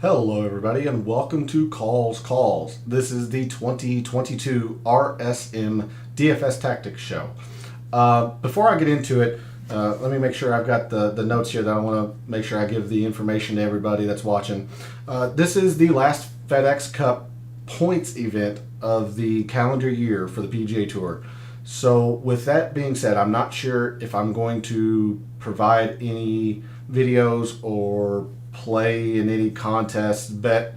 Hello everybody and welcome to Calls. This is the 2022 RSM DFS Tactics show. Before I get into it, let me make sure I've got the notes here that I want to make sure I give the information to everybody that's watching. This is the last FedEx Cup points event of the calendar year for the PGA Tour. So with that being said, I'm not sure if I'm going to provide any videos or play in any contests, bet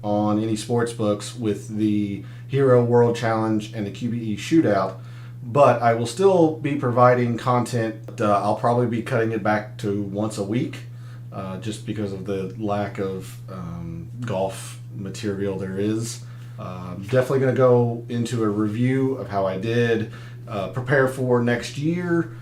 on any sports books with the Hero World Challenge and the QBE Shootout, but I will still be providing content. I'll probably be cutting it back to once a week just because of the lack of golf material there is. Definitely going to go into a review of how I did, prepare for next year,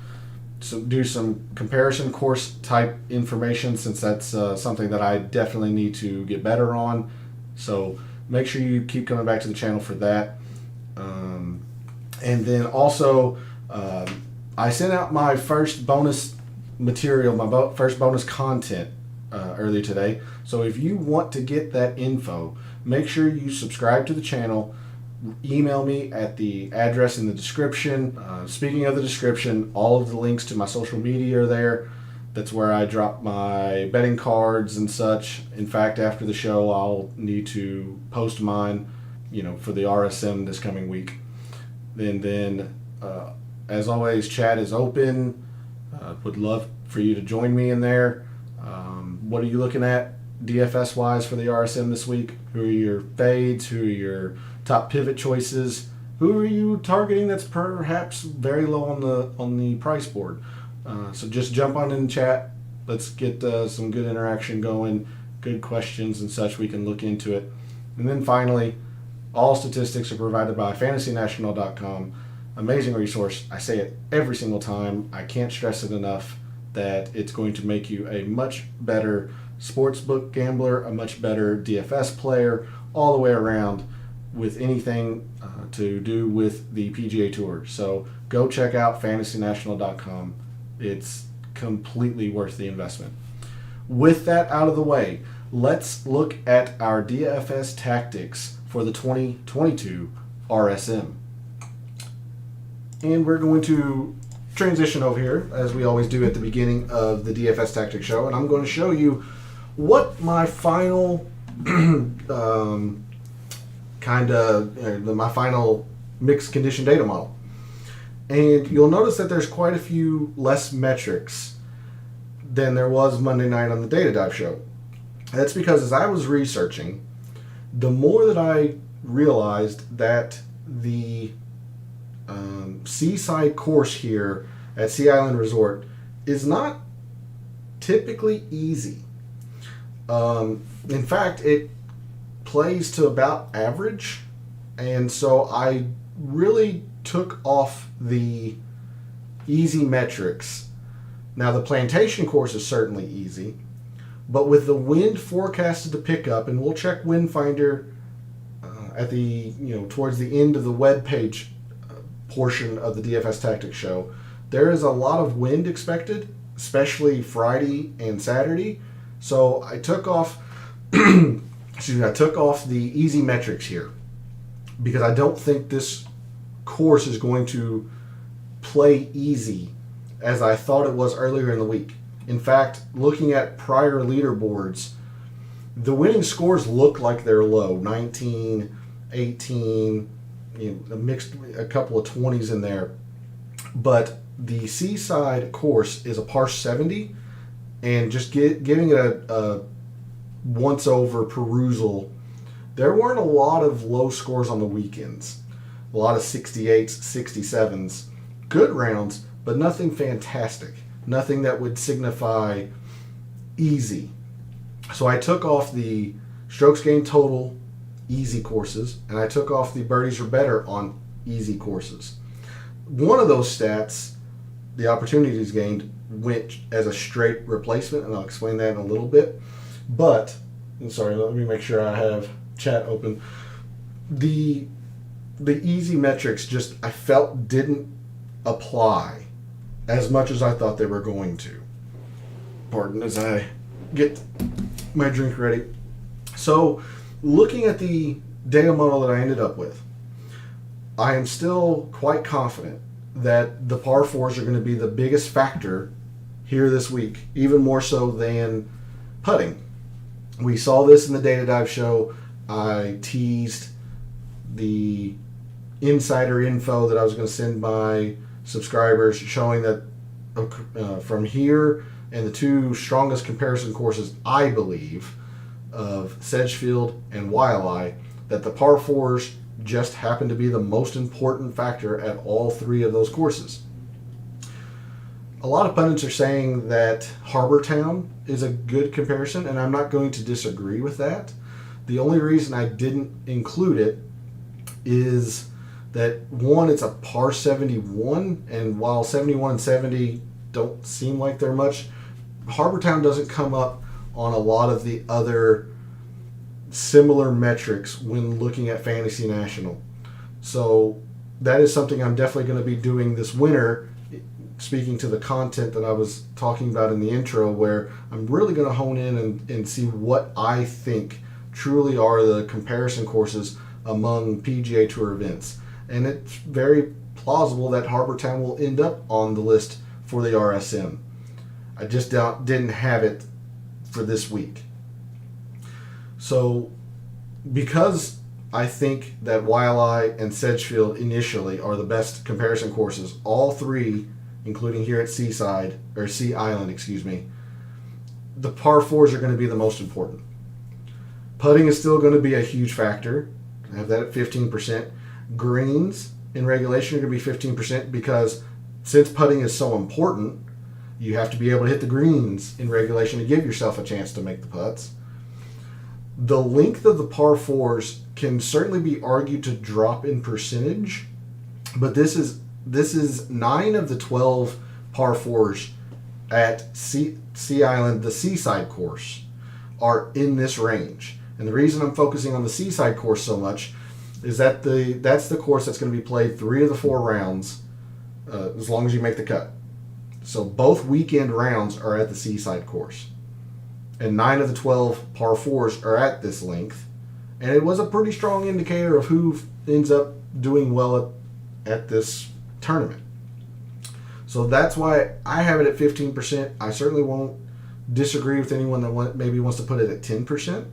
do some comparison course type information, since that's something that I definitely need to get better on. So make sure you keep coming back to the channel for that. And then also I sent out my first bonus material, my first bonus content earlier today. So if you want to get that info, make sure you subscribe to the channel. Email me at the address in the description. Speaking of the description, all of the links to my social media are there. That's where I drop my betting cards and such. In fact, after the show, I'll need to post mine, for the RSM this coming week. Then as always, chat is open. Would love for you to join me in there. What are you looking at DFS wise for the RSM this week? Who are your fades? Who are your top pivot choices? Who are you targeting that's perhaps very low on the price board? So just jump on in the chat. Let's get some good interaction going, good questions and such. We can look into it. And then finally, all statistics are provided by FantasyNational.com. Amazing resource. I say it every single time. I can't stress it enough that it's going to make you a much better sportsbook gambler, a much better DFS player, all the way around, with anything to do with the PGA Tour. So go check out FantasyNational.com. It's completely worth the investment. With that out of the way, let's look at our DFS tactics for the 2022 RSM. And we're going to transition over here, as we always do at the beginning of the DFS Tactics show, and I'm going to show you what my final my final mixed condition data model. And you'll notice that there's quite a few less metrics than there was Monday night on the Data Dive show. That's because as I was researching, the more that I realized that the seaside course here at Sea Island Resort is not typically easy. In fact, it plays to about average, and so I really took off the easy metrics. Now the Plantation course is certainly easy, but with the wind forecasted to pick up, and we'll check Wind Finder at the towards the end of the web page portion of the DFS Tactics show, there is a lot of wind expected, especially Friday and Saturday. So I took off I took off the easy metrics here because I don't think this course is going to play easy as I thought it was earlier in the week. In fact, looking at prior leaderboards, the winning scores look like they're low, 19, 18, mixed a couple of 20s in there. But the Seaside course is a par 70, and just giving it a once over perusal, there weren't a lot of low scores on the weekends. A lot of 68s, 67s, good rounds, but nothing fantastic. Nothing that would signify easy. So I took off the strokes gained total easy courses, and I took off the birdies or better on easy courses. One of those stats, the opportunities gained, went as a straight replacement, and I'll explain that in a little bit. But, I'm sorry, let me make sure I have chat open. The easy metrics just, I felt, didn't apply as much as I thought they were going to. Pardon as I get my drink ready. So, looking at the data model that I ended up with, I am still quite confident that the par fours are going to be the biggest factor here this week, even more so than putting. We saw this in the Data Dive show. I teased the insider info that I was going to send my subscribers, showing that from here and the two strongest comparison courses, I believe, of Sedgefield and Waialae, that the par fours just happen to be the most important factor at all three of those courses. A lot of pundits are saying that Harbour Town is a good comparison, and I'm not going to disagree with that. The only reason I didn't include it is that, one, it's a par 71, and while 71 and 70 don't seem like they're much, Harbour Town doesn't come up on a lot of the other similar metrics when looking at Fantasy National. So that is something I'm definitely going to be doing this winter, speaking to the content that I was talking about in the intro, where I'm really going to hone in and see what I think truly are the comparison courses among PGA Tour events. And it's very plausible that Harbour Town will end up on the list for the RSM. I just didn't have it for this week. So, because I think that Waialae and Sedgefield initially are the best comparison courses, all three, including here at Sea Island, the par fours are going to be the most important. Putting is still going to be a huge factor. I have that at 15%. Greens in regulation are going to be 15% because since putting is so important, you have to be able to hit the greens in regulation to give yourself a chance to make the putts. The length of the par fours can certainly be argued to drop in percentage, but this is 9 of the 12 par fours at Sea Island, the Seaside course, are in this range. And the reason I'm focusing on the Seaside course so much is that that's the course that's going to be played 3 of the 4 rounds, as long as you make the cut. So both weekend rounds are at the Seaside course. And 9 of the 12 par fours are at this length. And it was a pretty strong indicator of who ends up doing well at this tournament. So that's why I have it at 15%. I certainly won't disagree with anyone that maybe wants to put it at 10%.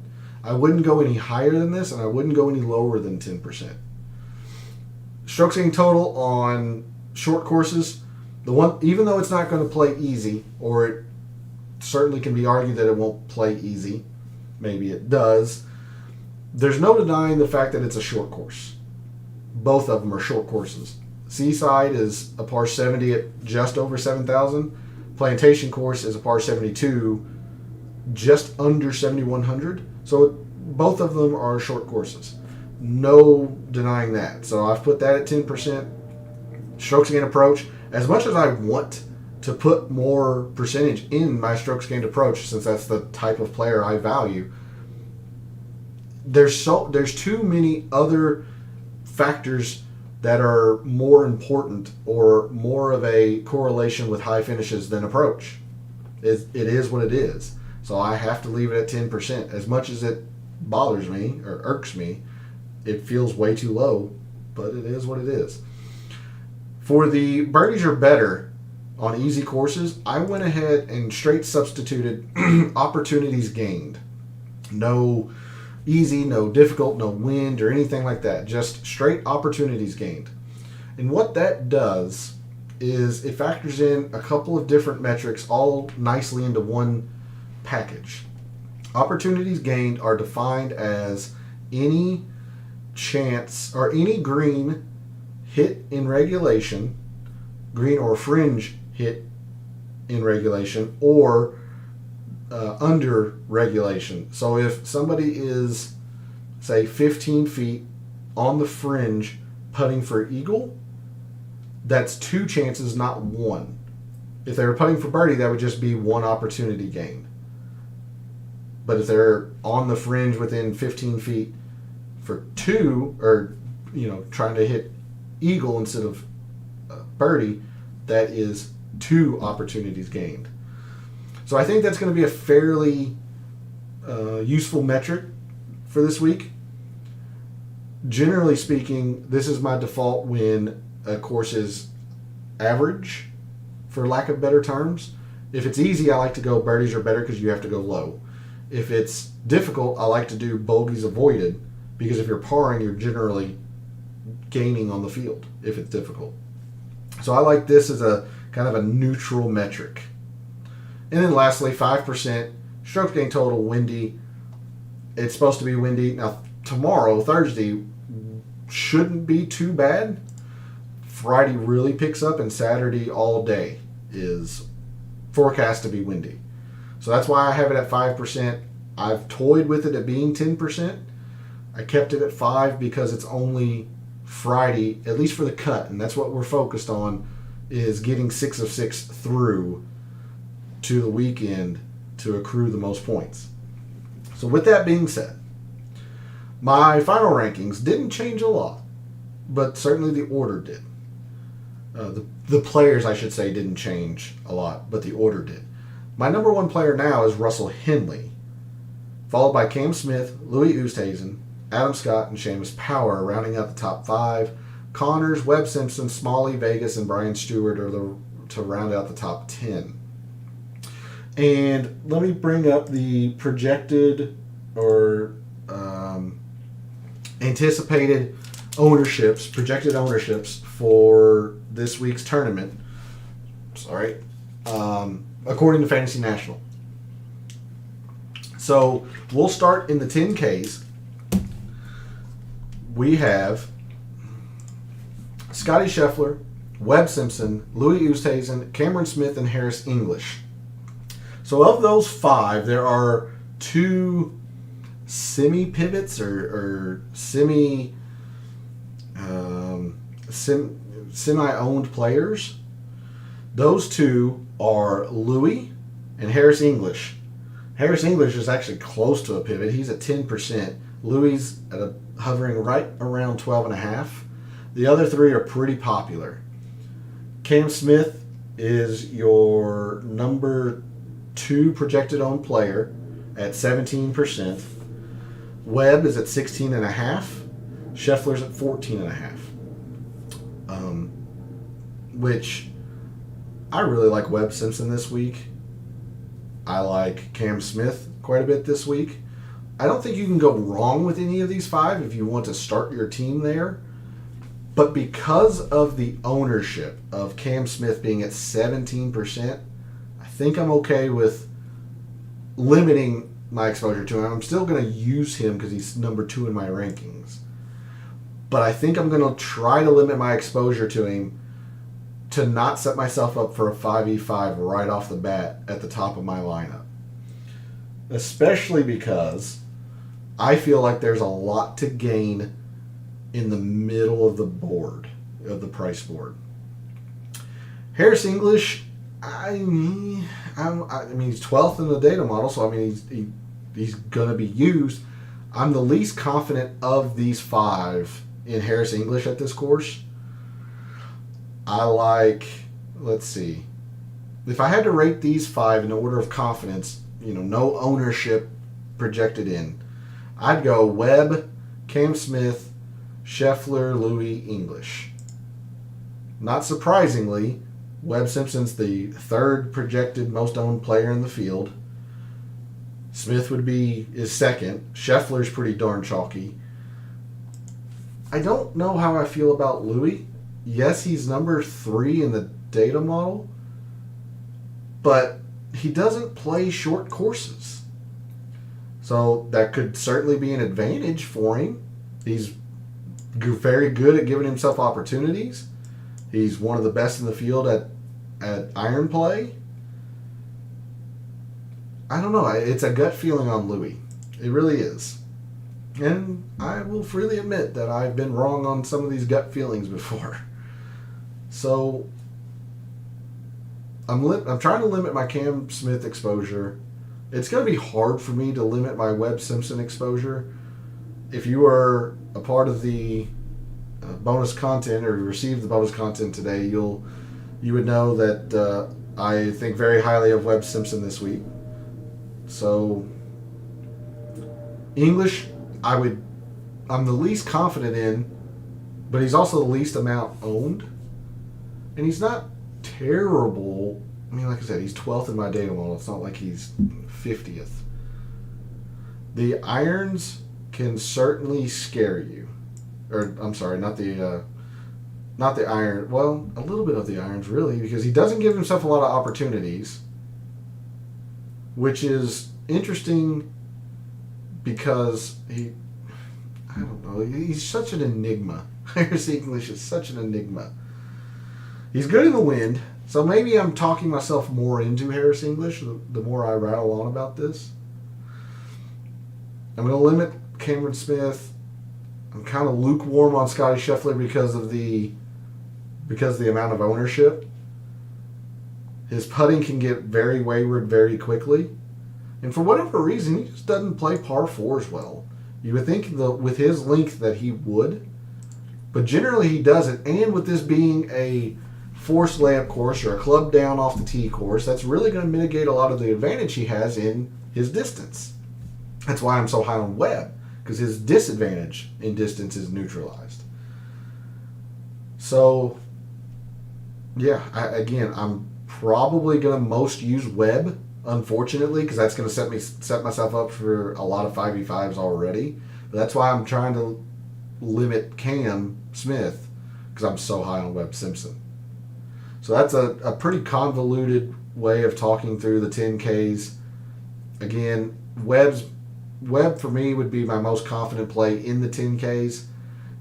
I wouldn't go any higher than this, and I wouldn't go any lower than 10%. Strokes gained total on short courses, even though it's not going to play easy, or it certainly can be argued that it won't play easy, maybe it does, there's no denying the fact that it's a short course. Both of them are short courses. Seaside is a par 70 at just over 7,000. Plantation course is a par 72, just under 7,100. So both of them are short courses. No denying that. So I've put that at 10%. Strokes gained approach. As much as I want to put more percentage in my strokes gained approach, since that's the type of player I value, there's too many other factors that are more important or more of a correlation with high finishes than approach. It is what it is. So I have to leave it at 10%. As much as it bothers me or irks me, it feels way too low, but it is what it is. For the birdies are better on easy courses, I went ahead and straight substituted opportunities gained. No easy, no difficult, no wind or anything like that. Just straight opportunities gained. And what that does is it factors in a couple of different metrics all nicely into one package. Opportunities gained are defined as any chance or any green hit in regulation, green or fringe hit in regulation, or under regulation. So if somebody is, say, 15 feet on the fringe putting for eagle, that's 2 chances, not 1. If they were putting for birdie, that would just be 1 opportunity gained. But if they're on the fringe within 15 feet for 2, or trying to hit eagle instead of birdie, that is 2 opportunities gained. So I think that's going to be a fairly useful metric for this week. Generally speaking, this is my default when a course is average, for lack of better terms. If it's easy, I like to go birdies are better because you have to go low. If it's difficult, I like to do bogeys avoided because if you're parring, you're generally gaining on the field if it's difficult. So I like this as a kind of a neutral metric. And then lastly, 5% strokes gain total, windy. It's supposed to be windy. Now, tomorrow, Thursday, shouldn't be too bad. Friday really picks up, and Saturday all day is forecast to be windy. So that's why I have it at 5%. I've toyed with it at being 10%. I kept it at 5 because it's only Friday, at least for the cut, and that's what we're focused on, is getting 6 of 6 through to the weekend to accrue the most points. So with that being said, my final rankings didn't change a lot, but certainly the order did. The players, I should say, didn't change a lot, but the order did. My number one player now is Russell Henley, followed by Cam Smith, Louis Oosthuizen, Adam Scott, and Seamus Power, rounding out the top 5. Connors, Webb Simpson, Smalley, Vegas, and Brian Stewart are to round out the top 10. And let me bring up the projected or anticipated projected ownerships for this week's tournament. According to Fantasy National. So we'll start in the 10Ks. We have Scotty Scheffler, Webb Simpson, Louis Oosthuizen, Cameron Smith, and Harris English. So of those 5, there are 2 semi-pivots or semi-owned players. Those 2 are Louis and Harris English. Harris English is actually close to a pivot. He's at 10%. Louis hovering right around 12.5. The other 3 are pretty popular. Cam Smith is your number 2 projected owned player at 17%. Webb is at 16.5. Scheffler's at 14.5. Which I really like Webb Simpson this week. I like Cam Smith quite a bit this week. I don't think you can go wrong with any of these 5 if you want to start your team there. But because of the ownership of Cam Smith being at 17%, I think I'm okay with limiting my exposure to him. I'm still going to use him because he's number 2 in my rankings. But I think I'm going to try to limit my exposure to him to not set myself up for a 5v5 right off the bat at the top of my lineup. Especially because I feel like there's a lot to gain in the middle of the board, of the price board. Harris English, I mean, he's 12th in the data model, so I mean, he's going to be used. I'm the least confident of these 5 in Harris English at this course. I like, let's see, if I had to rate these 5 in order of confidence, no ownership projected in, I'd go Webb, Cam Smith, Scheffler, Louis, English. Not surprisingly, Webb Simpson's the 3rd projected most owned player in the field. Smith is 2nd. Scheffler's pretty darn chalky. I don't know how I feel about Louis. Yes, he's number 3 in the data model, but he doesn't play short courses. So that could certainly be an advantage for him. He's very good at giving himself opportunities. He's one of the best in the field at iron play. I don't know. It's a gut feeling on Louis. It really is. And I will freely admit that I've been wrong on some of these gut feelings before. So I'm trying to limit my Cam Smith exposure. It's going to be hard for me to limit my Webb Simpson exposure. If you are a part of the bonus content or received the bonus content today, you would know that I think very highly of Webb Simpson this week. So English, I'm the least confident in, but he's also the least amount owned. And he's not terrible. I mean, like I said, he's 12th in my data model. It's not like he's 50th. The irons can certainly scare you. Or, I'm sorry, not the iron. Well, a little bit of the irons, really, because he doesn't give himself a lot of opportunities, which is interesting because I don't know, he's such an enigma. Harris English is such an enigma. He's good in the wind, so maybe I'm talking myself more into Harris English the more I rattle on about this. I'm going to limit Cameron Smith. I'm kind of lukewarm on Scotty Scheffler because of the amount of ownership. His putting can get very wayward very quickly. And for whatever reason, he just doesn't play par fours well. You would think with his length that he would, but generally he doesn't. And with this being a forced layup course or a club down off the tee course, that's really going to mitigate a lot of the advantage he has in his distance. That's why I'm so high on Webb, because his disadvantage in distance is neutralized. So, yeah, I'm probably going to most use Webb, unfortunately, because that's going to set myself up for a lot of 5v5s already. But that's why I'm trying to limit Cam Smith, because I'm so high on Webb Simpson. So that's a pretty convoluted way of talking through the 10Ks. Again, Webb for me would be my most confident play in the 10Ks.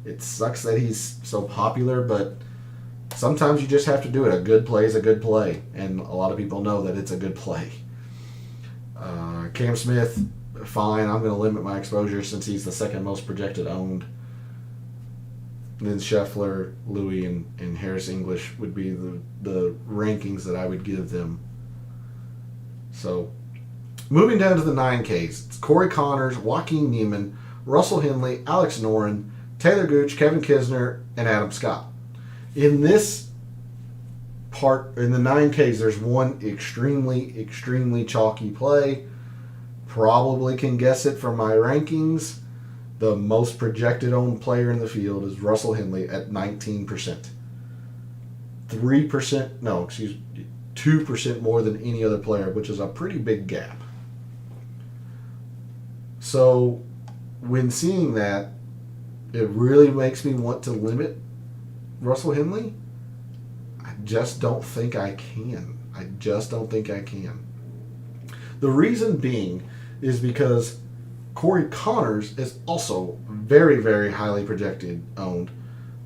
It sucks that he's so popular, but sometimes you just have to do it. A good play is a good play, and a lot of people know that it's a good play. Cam Smith, fine. I'm going to limit my exposure since he's the second most projected owned. And then Scheffler, Louis, and Harris English would be the rankings that I would give them. So, moving down to the 9Ks, it's Corey Connors, Joaquin Niemann, Russell Henley, Alex Noren, Taylor Gooch, Kevin Kisner, and Adam Scott. In this part, in the 9Ks, there's one extremely, extremely chalky play. Probably can guess it from my rankings. The most projected owned player in the field is Russell Henley at 19%. 2% more than any other player, which is a pretty big gap. So, when seeing that, it really makes me want to limit Russell Henley. I just don't think I can. The reason being is because Corey Connors is also very, very highly projected owned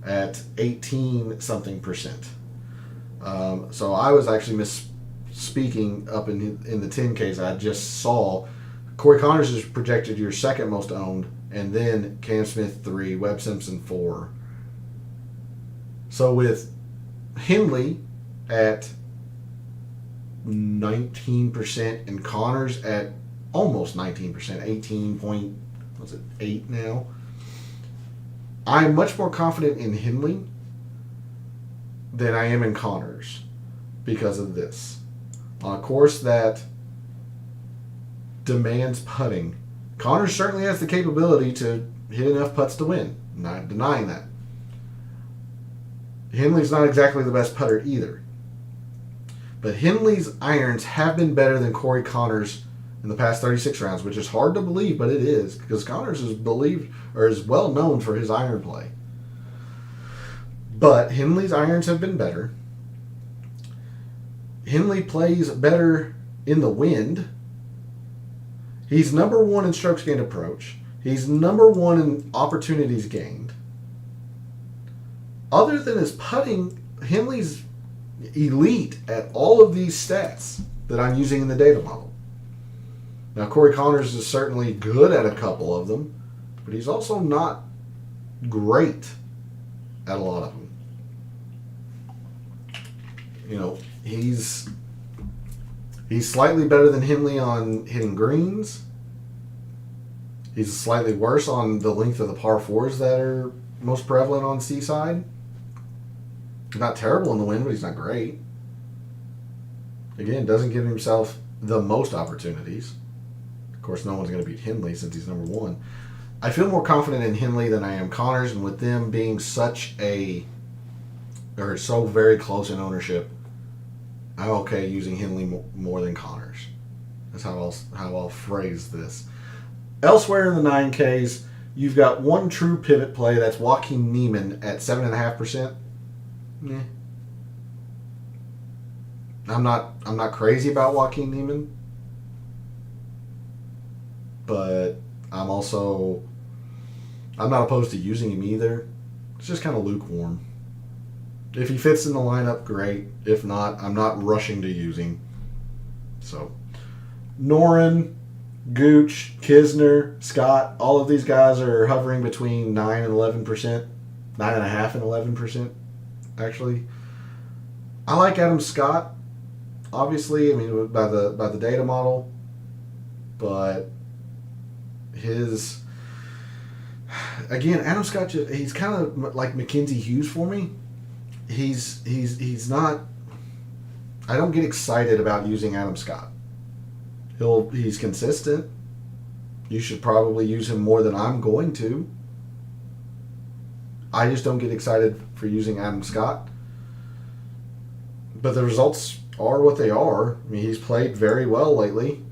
at 18-something%. So I was actually misspeaking up in the 10Ks. I just saw Corey Connors is projected your second most owned, and then Cam Smith 3, Webb Simpson 4. So with Henley at 19% and Connors at almost 19%, 18.8 now, I'm much more confident in Henley than I am in Connors because of this. On a course that demands putting, Connors certainly has the capability to hit enough putts to win. Not denying that. Henley's not exactly the best putter either. But Henley's irons have been better than Corey Connors in the past 36 rounds, which is hard to believe, but it is, because Connors is well known for his iron play. But Henley's irons have been better. Henley plays better in the wind. He's number one in strokes gained approach. He's number one in opportunities gained. Other than his putting, Henley's elite at all of these stats that I'm using in the data model. Now, Corey Connors is certainly good at a couple of them, but he's also not great at a lot of them. You know, he's slightly better than Henley on hitting greens. He's slightly worse on the length of the par fours that are most prevalent on Seaside. Not terrible in the wind, but he's not great. Again, doesn't give himself the most opportunities. Of course, no one's going to beat Henley since he's number one. I feel more confident in Henley than I am Connors, and with them being so very close in ownership, I'm okay using Henley more than Connors. That's how I'll phrase this. Elsewhere in the 9Ks, you've got one true pivot play. That's Joaquin Neiman at 7.5%. Yeah. I'm not crazy about Joaquin Neiman, but I'm not opposed to using him either. It's just kind of lukewarm. If he fits in the lineup, great. If not, I'm not rushing to use him. So, Noren, Gooch, Kisner, Scott, all of these guys are hovering between 9 and 11%. 9.5 and 11%, actually. I like Adam Scott, obviously, I mean, by the data model. But Adam Scott, he's kind of like Mackenzie Hughes for me. He's not. I don't get excited about using Adam Scott. He's consistent. You should probably use him more than I'm going to. I just don't get excited for using Adam Scott. But the results are what they are. I mean, he's played very well lately.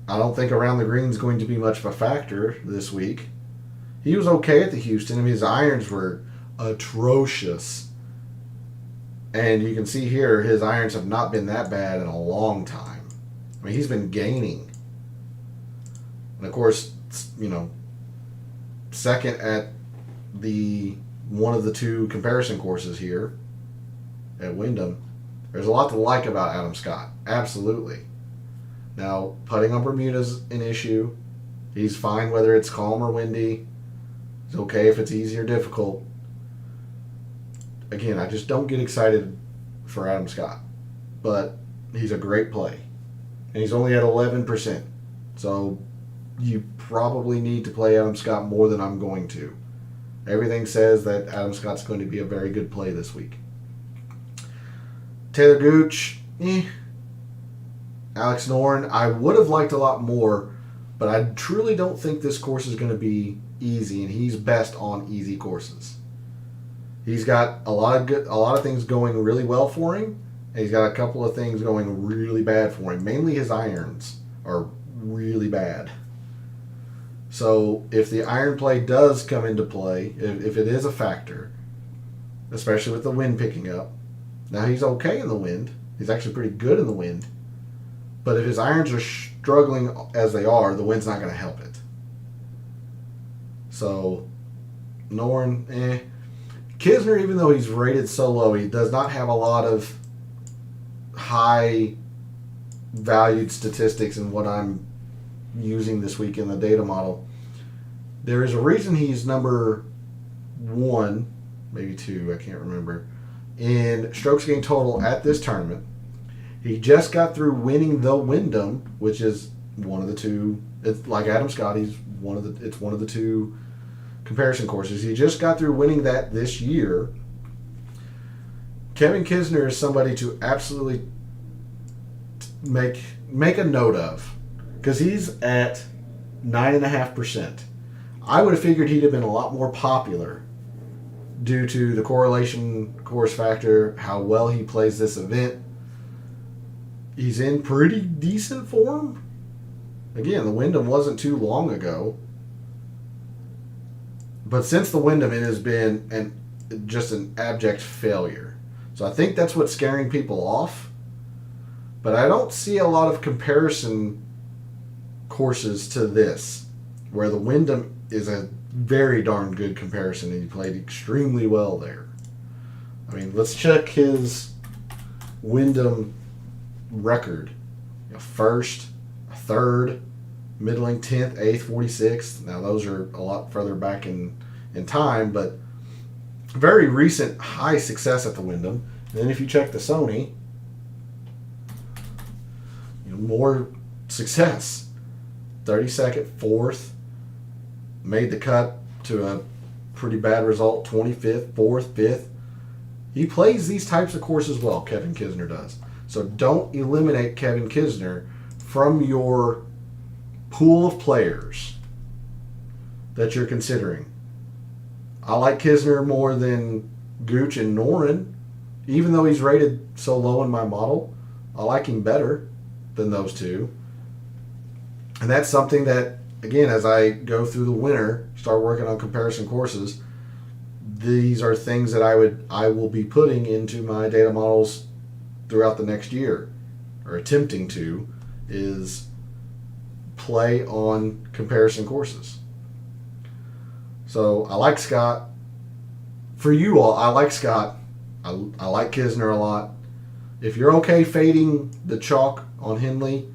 I don't think around the green is going to be much of a factor this week. He was okay at the Houston. I mean, his irons were atrocious. And you can see here, his irons have not been that bad in a long time. I mean, he's been gaining. And of course, second at one of the two comparison courses here at Wyndham. There's a lot to like about Adam Scott. Absolutely. Now, putting on Bermuda's an issue. He's fine whether it's calm or windy. It's okay if it's easy or difficult. Again, I just don't get excited for Adam Scott. But he's a great play. And he's only at 11%. So you probably need to play Adam Scott more than I'm going to. Everything says that Adam Scott's going to be a very good play this week. Taylor Gooch, Alex Noren, I would have liked a lot more, but I truly don't think this course is going to be easy, and he's best on easy courses. He's got a lot of things going really well for him, and he's got a couple of things going really bad for him. Mainly his irons are really bad. So if the iron play does come into play, if it is a factor, especially with the wind picking up, now he's okay in the wind. He's actually pretty good in the wind. But if his irons are struggling as they are, the wind's not going to help it. So, Noren, Kisner, even though he's rated so low, he does not have a lot of high valued statistics in what I'm using this week in the data model. There is a reason he's number 1, maybe 2, I can't remember, in strokes gained total at this tournament. He just got through winning the Wyndham, which is one of the two. It's like Adam Scott. It's one of the two comparison courses. He just got through winning that this year. Kevin Kisner is somebody to absolutely make a note of, because he's at 9.5%. I would have figured he'd have been a lot more popular due to the correlation course factor, how well he plays this event. He's in pretty decent form. Again, the Wyndham wasn't too long ago. But since the Wyndham, it has been just an abject failure. So I think that's what's scaring people off. But I don't see a lot of comparison courses to this, where the Wyndham is a very darn good comparison, and he played extremely well there. I mean, let's check his Wyndham record. First, third, middling 10th, 8th, 46th. Now those are a lot further back in time, but very recent high success at the Wyndham. And then if you check the Sony, more success. 32nd, 4th, made the cut to a pretty bad result, 25th, 4th, 5th. He plays these types of courses well, Kevin Kisner does. So don't eliminate Kevin Kisner from your pool of players that you're considering, I like Kisner more than Gooch and Noren. Even though he's rated so low in my model, I like him better than those two. And that's something that, again, as I go through the winter, start working on comparison courses, these are things that I will be putting into my data models throughout the next year, or attempting to, is play on comparison courses. So I like Scott. For you all, I like Scott. I like Kisner a lot. If you're okay fading the chalk on Henley,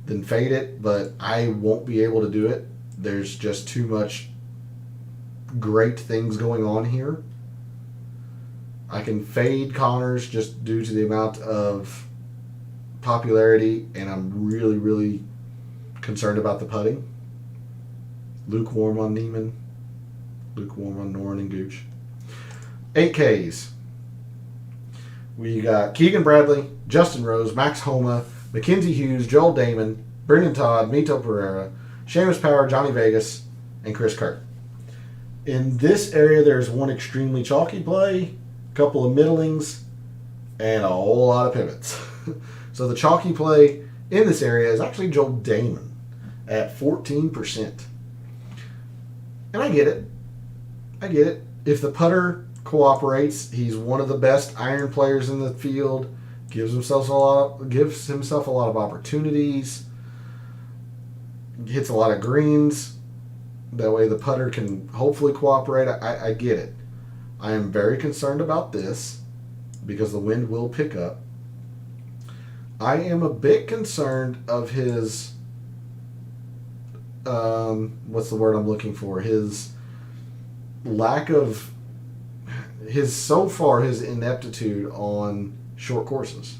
then fade it, but I won't be able to do it. There's just too much great things going on here. I can fade Connors just due to the amount of popularity, and I'm really, really concerned about the putting. Lukewarm on Neiman. Lukewarm on Noren and Gooch. 8Ks. We got Keegan Bradley, Justin Rose, Max Homa, Mackenzie Hughes, Joel Damon, Brendan Todd, Mito Pereira, Seamus Power, Johnny Vegas, and Chris Kirk. In this area, there's one extremely chalky play, a couple of middlings, and a whole lot of pivots. So the chalky play in this area is actually Joel Damon at 14%. And I get it. If the putter cooperates, he's one of the best iron players in the field, gives himself a lot of opportunities, hits a lot of greens. That way the putter can hopefully cooperate. I get it. I am very concerned about this because the wind will pick up. I am a bit concerned of his, what's the word I'm looking for? His lack of, his ineptitude on short courses.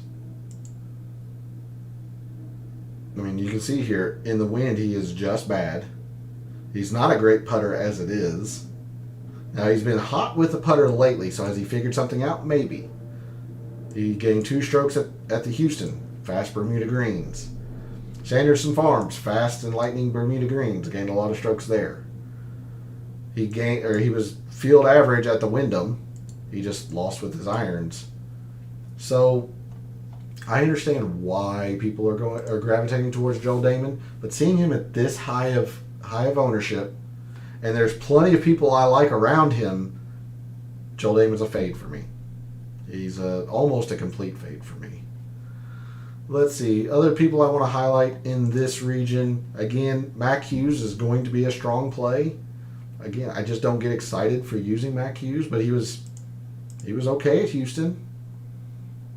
I mean, you can see here, in the wind, he is just bad. He's not a great putter as it is. Now, he's been hot with the putter lately, so has he figured something out? Maybe. He gained 2 strokes at the Houston, fast Bermuda greens. Sanderson Farms, fast and lightning Bermuda greens, gained a lot of strokes there. He was field average at the Wyndham. He just lost with his irons. So I understand why people are gravitating towards Joel Damon, but seeing him at this high of ownership, and there's plenty of people I like around him, Joel Damon's a fade for me. He's almost a complete fade for me. Let's see. Other people I want to highlight in this region. Again, Mac Hughes is going to be a strong play. Again, I just don't get excited for using Mac Hughes, but he was okay at Houston.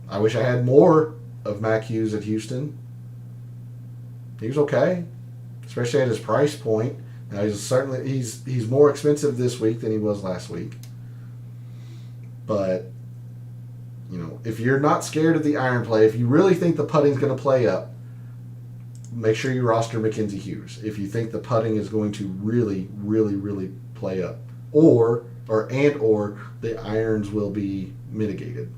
I wish I had more of Mac Hughes at Houston. He was okay, especially at his price point. Now he's more expensive this week than he was last week. But if you're not scared of the iron play, if you really think the putting's going to play up, make sure you roster Mackenzie Hughes. If you think the putting is going to really, really, really play up, or the irons will be mitigated.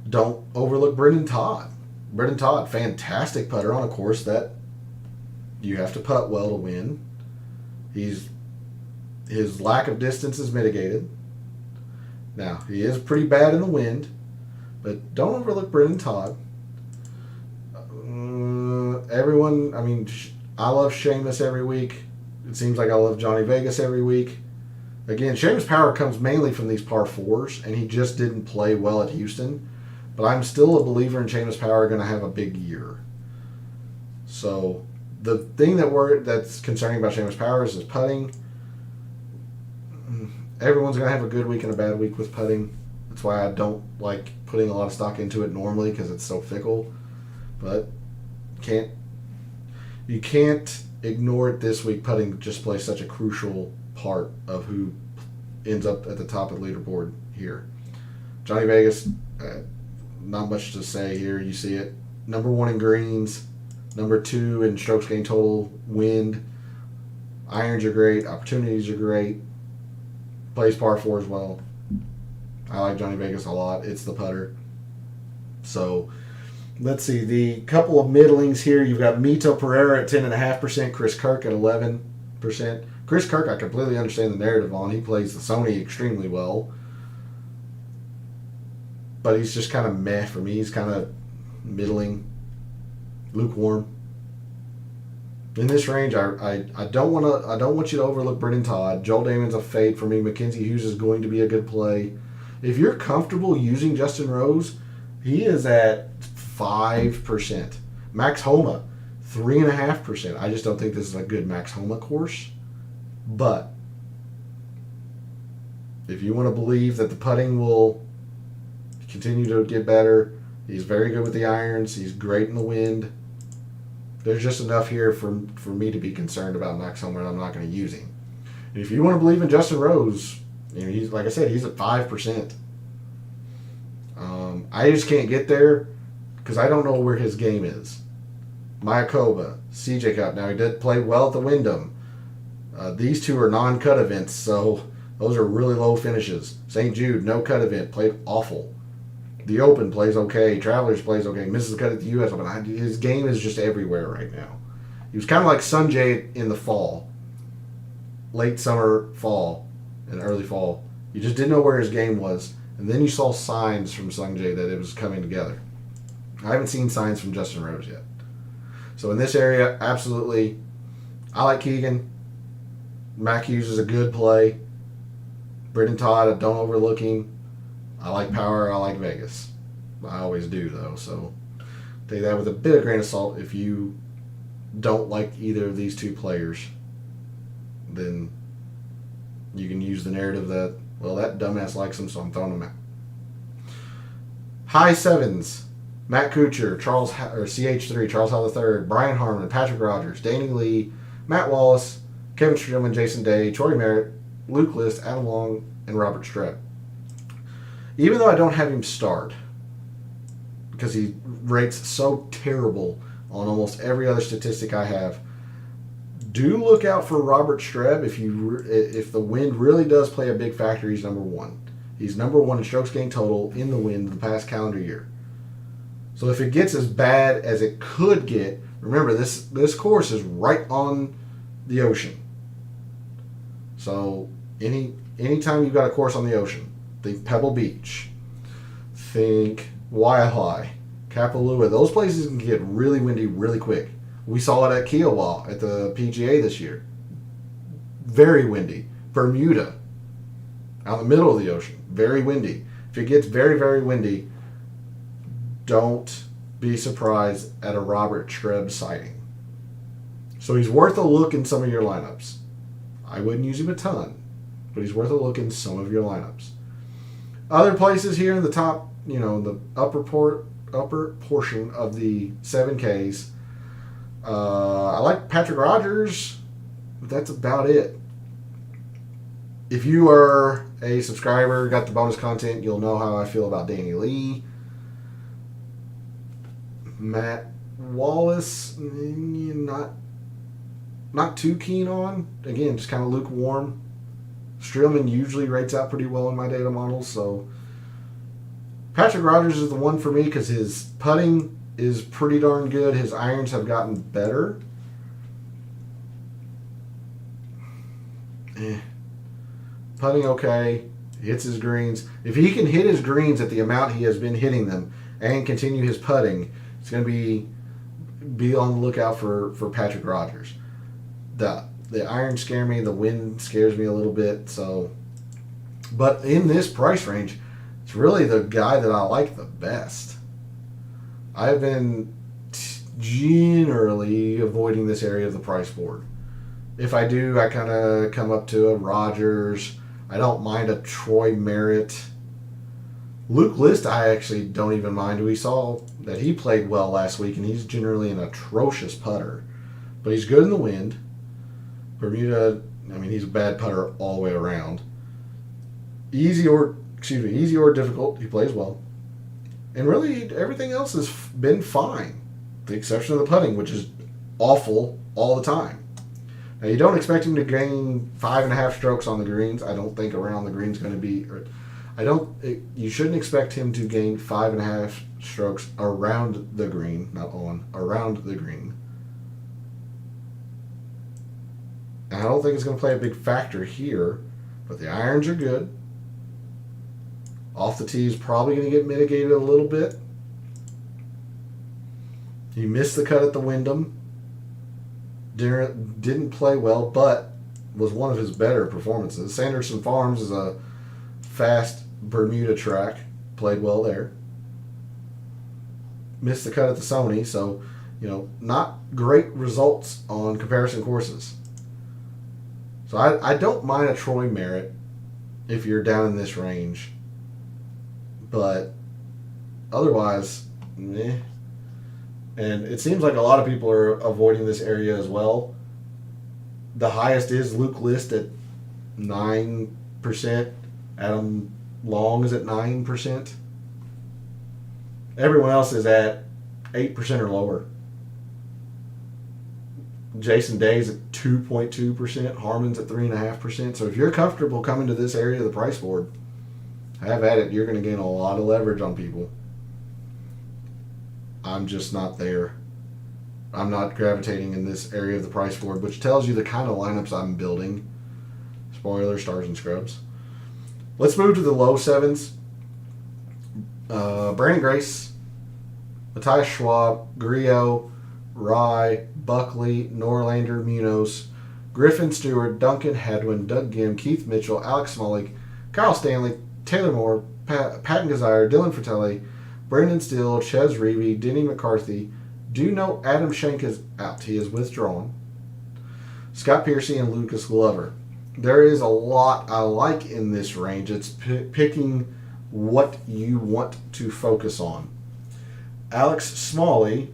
Don't overlook Brendan Todd. Brendan Todd, fantastic putter on a course that you have to putt well to win. His lack of distance is mitigated. Now, he is pretty bad in the wind, but don't overlook Brendan Todd. I love Seamus every week. It seems like I love Johnny Vegas every week. Again, Seamus Power comes mainly from these par 4s, and he just didn't play well at Houston. But I'm still a believer in Seamus Power going to have a big year. So the thing that's concerning about Seamus Power is his putting. Everyone's going to have a good week and a bad week with putting. That's why I don't like putting a lot of stock into it normally, because it's so fickle. But you can't ignore it this week. Putting just plays such a crucial part of who ends up at the top of the leaderboard here. Johnny Vegas, not much to say here. You see it. Number 1 in greens, number 2 in strokes gained total, wind. Irons are great. Opportunities are great. Plays par 4 as well. I like Johnny Vegas a lot. It's the putter. So Let's see, the couple of middlings here. You've got Mito Pereira at 10.5%, Chris Kirk at 11%. Chris Kirk, I completely understand the narrative on. He plays the Sony extremely well. But he's just kind of meh for me. He's kind of middling, lukewarm. In this range, I don't want you to overlook Brendan Todd. Joel Damon's a fade for me. Mackenzie Hughes is going to be a good play. If you're comfortable using Justin Rose, he is at 5%. Max Homa, 3.5%. I just don't think this is a good Max Homa course. But if you want to believe that the putting will continue to get better, he's very good with the irons. He's great in the wind. There's just enough here for me to be concerned about Max Homa, and I'm not going to use him. And if you want to believe in Justin Rose, he's, like I said, he's at 5%. I just can't get there because I don't know where his game is. Mayakoba, CJ Cup. Now, he did play well at the Wyndham. These two are non-cut events, so those are really low finishes. St. Jude, no cut event, played awful. The Open plays okay. Travelers plays okay. Misses the cut at the U.S. Open. His game is just everywhere right now. He was kind of like Sanjay in the fall. Late summer, fall, and early fall. You just didn't know where his game was. And then you saw signs from Sanjay that it was coming together. I haven't seen signs from Justin Rose yet. So in this area, absolutely, I like Keegan. Mac Hughes is a good play. Brendan Todd, don't overlook him. I like Power. I like Vegas. I always do, though. So take that with a bit of grain of salt. If you don't like either of these two players, then you can use the narrative that, well, that dumbass likes him, so I'm throwing him out. High sevens. Matt Kuchar, CH3, Charles Howell III, Brian Harmon, Patrick Rogers, Danny Lee, Matt Wallace, Kevin Streelman, Jason Day, Troy Merritt, Luke List, Adam Long, and Robert Streb. Even though I don't have him start, because he rates so terrible on almost every other statistic I have, do look out for Robert Streb. If the wind really does play a big factor, he's number one. He's number one in strokes gained total in the wind the past calendar year. So if it gets as bad as it could get, remember this course is right on the ocean. So anytime you've got a course on the ocean, think Pebble Beach, think Waihai, Kapalua. Those places can get really windy really quick. We saw it at Kiowa at the PGA this year. Very windy. Bermuda, out in the middle of the ocean, very windy. If it gets very, very windy, don't be surprised at a Robert Streb sighting. So he's worth a look in some of your lineups. I wouldn't use him a ton, but he's worth a look in some of your lineups. Other places here in the top, the upper portion of the 7Ks, I like Patrick Rogers, but that's about it. If you are a subscriber, got the bonus content, you'll know how I feel about Danny Lee. Matt Wallace, not too keen on. Again, just kind of lukewarm. Streelman usually rates out pretty well in my data models, so Patrick Rogers is the one for me because his putting is pretty darn good. His irons have gotten better. Putting okay. Hits his greens. If he can hit his greens at the amount he has been hitting them and continue his putting, it's going to be on the lookout for Patrick Rogers. The irons scare me. The wind scares me a little bit. But in this price range, it's really the guy that I like the best. I've been generally avoiding this area of the price board. If I do, I kind of come up to a Rogers. I don't mind a Troy Merritt. Luke List, I actually don't even mind. We saw that he played well last week, and he's generally an atrocious putter. But he's good in the wind. Bermuda, he's a bad putter all the way around. Easy or difficult, he plays well. And really, everything else has been fine. The exception of the putting, which is awful all the time. Now, you don't expect him to gain 5.5 strokes on the greens. I don't think around the green's going to be... you shouldn't expect him to gain 5.5 strokes around the green, not on, around the green. And I don't think it's going to play a big factor here, but the irons are good. Off the tee is probably going to get mitigated a little bit. He missed the cut at the Wyndham. Didn't play well, but was one of his better performances. Sanderson Farms is a fast Bermuda track. Played well there. Missed the cut at the Sony, so, not great results on comparison courses. So I don't mind a Troy Merritt if you're down in this range. But otherwise, meh. And it seems like a lot of people are avoiding this area as well. The highest is Luke List at 9%. Adam Long is at 9%. Everyone else is at 8% or lower. Jason Day's at 2.2%. Harmon's at 3.5%. So if you're comfortable coming to this area of the price board, have at it. You're going to gain a lot of leverage on people. I'm just not there. I'm not gravitating in this area of the price board, which tells you the kind of lineups I'm building. Spoiler, stars and scrubs. Let's move to the low sevens. Brandon Grace, Matthias Schwab, Grillo, Rye, Buckley, Norlander, Munoz, Griffin Stewart, Duncan Hadwin, Doug Gim, Keith Mitchell, Alex Smalley, Kyle Stanley, Taylor Moore, Patton Gazire, Dylan Fratelli, Brandon Steele, Ches Reavy, Denny McCarthy. Do know Adam Schenk is out. He is withdrawn. Scott Piercy and Lucas Glover. There is a lot I like in this range. It's picking what you want to focus on. Alex Smalley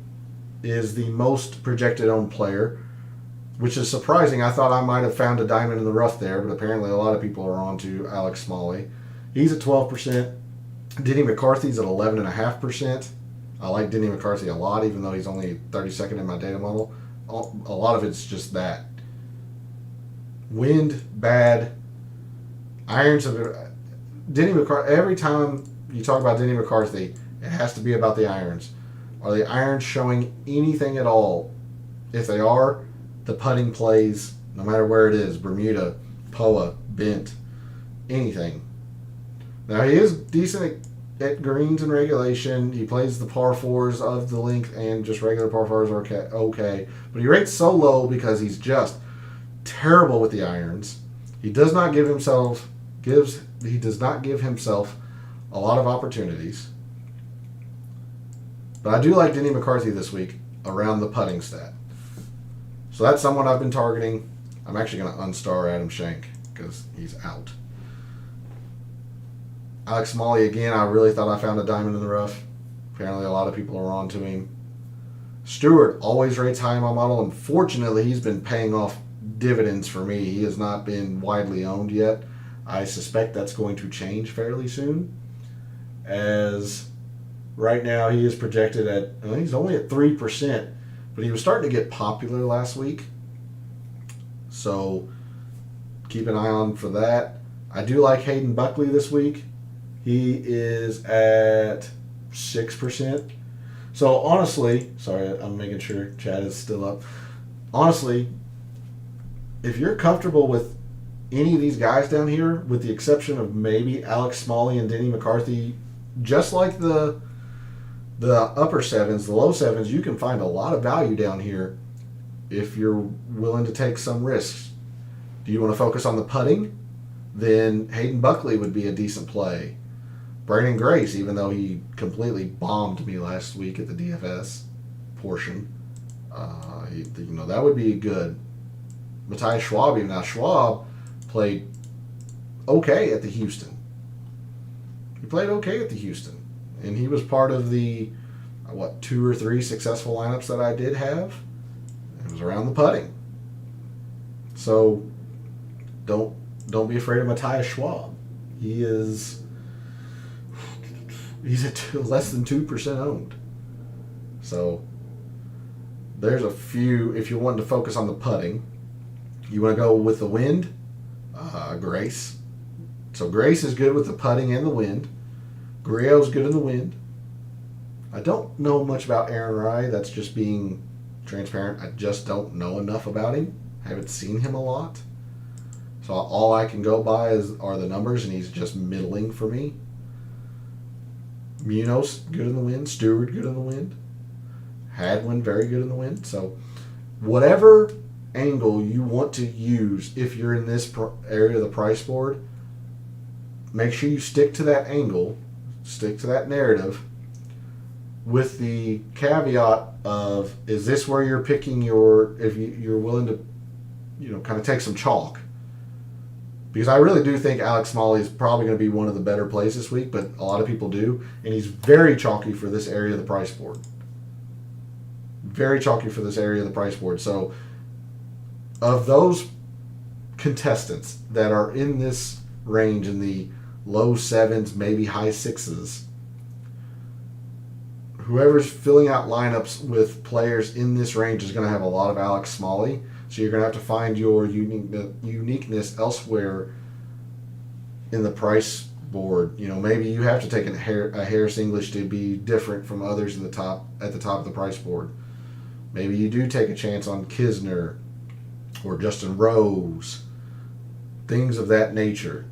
is the most projected owned player, which is surprising. I thought I might have found a diamond in the rough there, but apparently a lot of people are on to Alex Smalley. He's at 12%. Denny McCarthy's at 11.5%. I like Denny McCarthy a lot, even though he's only 32nd in my data model. A lot of it's just that. Wind, bad. Irons of Denny McCarthy. Every time you talk about Denny McCarthy, it has to be about the irons. Are the irons showing anything at all? If they are, the putting plays, no matter where it is, Bermuda, POA, bent, anything. Now, he is decent at greens and regulation. He plays the par fours of the length, and just regular par fours are okay. But he rates so low because he's just terrible with the irons. He does not give himself a lot of opportunities. But I do like Denny McCarthy this week around the putting stat. So that's someone I've been targeting. I'm actually going to unstar Adam Schenk because he's out. Alex Smalley, again, I really thought I found a diamond in the rough. Apparently a lot of people are on to him. Stewart always rates high in my model. Unfortunately, he's been paying off dividends for me. He has not been widely owned yet. I suspect that's going to change fairly soon. As right now he is projected at, he's only at 3%, but he was starting to get popular last week. So keep an eye on for that. I do like Hayden Buckley this week. He is at 6%. So honestly, sorry, I'm making sure chat is still up. Honestly, if you're comfortable with any of these guys down here, with the exception of maybe Alex Smalley and Denny McCarthy, just like the upper sevens, the low sevens, you can find a lot of value down here if you're willing to take some risks. Do you want to focus on the putting? Then Hayden Buckley would be a decent play. Brandon Grace, even though he completely bombed me last week at the DFS portion, that would be good. Matthias Schwab, even now Schwab played okay at the Houston. He played okay at the Houston. And he was part of the, 2 or 3 successful lineups that I did have. It was around the putting. So don't be afraid of Matthias Schwab. He's at less than 2% owned. So there's a few. If you wanted to focus on the putting, you want to go with the wind, Grace. So Grace is good with the putting and the wind. Grillo's good in the wind. I don't know much about Aaron Rye. That's just being transparent. I just don't know enough about him. I haven't seen him a lot. So all I can go by are the numbers, and he's just middling for me. Munoz, good in the wind. Stewart, good in the wind. Hadwin, very good in the wind. So whatever angle you want to use, if you're in this area of the price board, make sure you stick to that angle, stick to that narrative, with the caveat of, is this where you're picking if you're willing to, kind of take some chalk. Because I really do think Alex Smalley is probably going to be one of the better plays this week, but a lot of people do. And he's very chalky for this area of the price board. Very chalky for this area of the price board. So, of those contestants that are in this range, in the low sevens, maybe high sixes, whoever's filling out lineups with players in this range is going to have a lot of Alex Smalley. So you're going to have to find your uniqueness elsewhere in the price board. Maybe you have to take a Harris English to be different from others at the top of the price board. Maybe you do take a chance on Kisner or Justin Rose, things of that nature.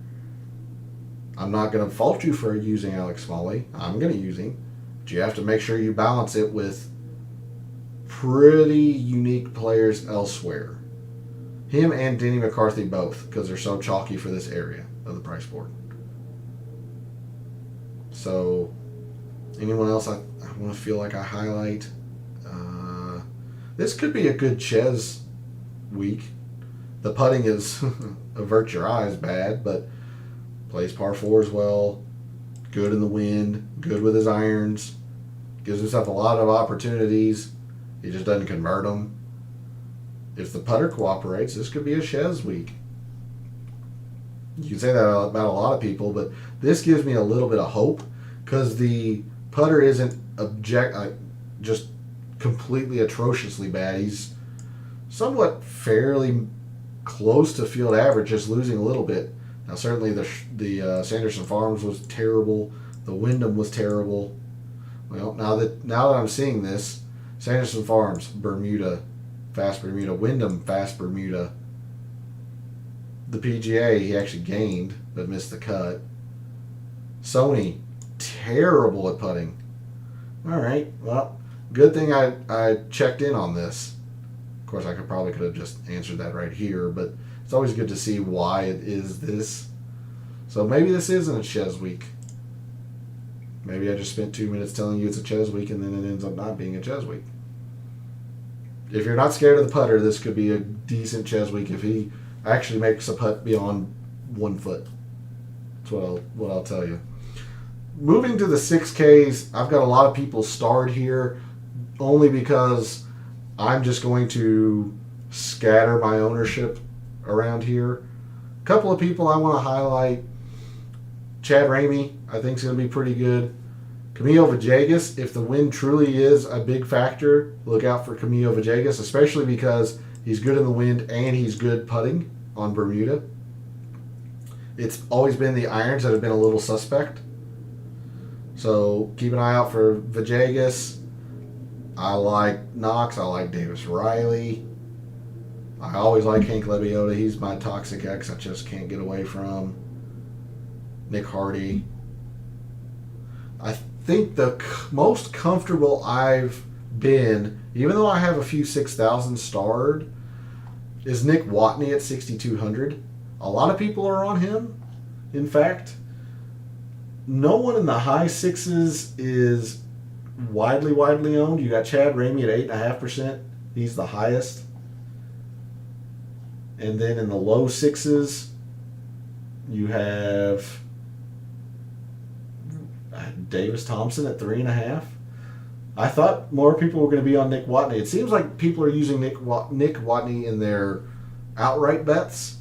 I'm not going to fault you for using Alex Smalley. I'm going to use him. But you have to make sure you balance it with pretty unique players elsewhere. Him and Denny McCarthy both, because they're so chalky for this area of the price board. So, anyone else I want to feel like I highlight? This could be a good Ches week. The putting is avert your eyes bad, but plays par fours well, good in the wind, good with his irons, gives himself a lot of opportunities. He just doesn't convert them. If the putter cooperates, this could be a Ches week. You can say that about a lot of people, but this gives me a little bit of hope because the putter isn't just completely atrociously bad. He's somewhat fairly close to field average, just losing a little bit. Now, certainly the Sanderson Farms was terrible. The Wyndham was terrible. Well, now that I'm seeing this, Sanderson Farms, Bermuda, fast Bermuda, Wyndham, fast Bermuda. The PGA, he actually gained, but missed the cut. Sony, terrible at putting. All right, well, good thing I checked in on this. Of course, I could have just answered that right here, but it's always good to see why it is this. So maybe this isn't a Ches week. Maybe I just spent 2 minutes telling you it's a Ches week, and then it ends up not being a Ches week. If you're not scared of the putter, this could be a decent Ches week if he actually makes a putt beyond 1 foot. That's what I'll tell you. Moving to the 6Ks, I've got a lot of people starred here only because I'm just going to scatter my ownership around here. A couple of people I want to highlight. Chad Ramey, I think, is going to be pretty good. Camilo Villegas, if the wind truly is a big factor, look out for Camilo Villegas, especially because he's good in the wind and he's good putting on Bermuda. It's always been the irons that have been a little suspect. So keep an eye out for Villegas. I like Knox. I like Davis Riley. I always like Hank Lebioda. He's my toxic ex I just can't get away from. Nick Hardy. I think the most comfortable I've been, even though I have a few 6,000 starred, is Nick Watney at 6,200. A lot of people are on him. In fact, no one in the high sixes is widely owned. You got Chad Ramey at 8.5%. He's the highest. And then in the low sixes, you have Davis Thompson at 3.5. I thought more people were going to be on Nick Watney. It seems like people are using Nick Watney in their outright bets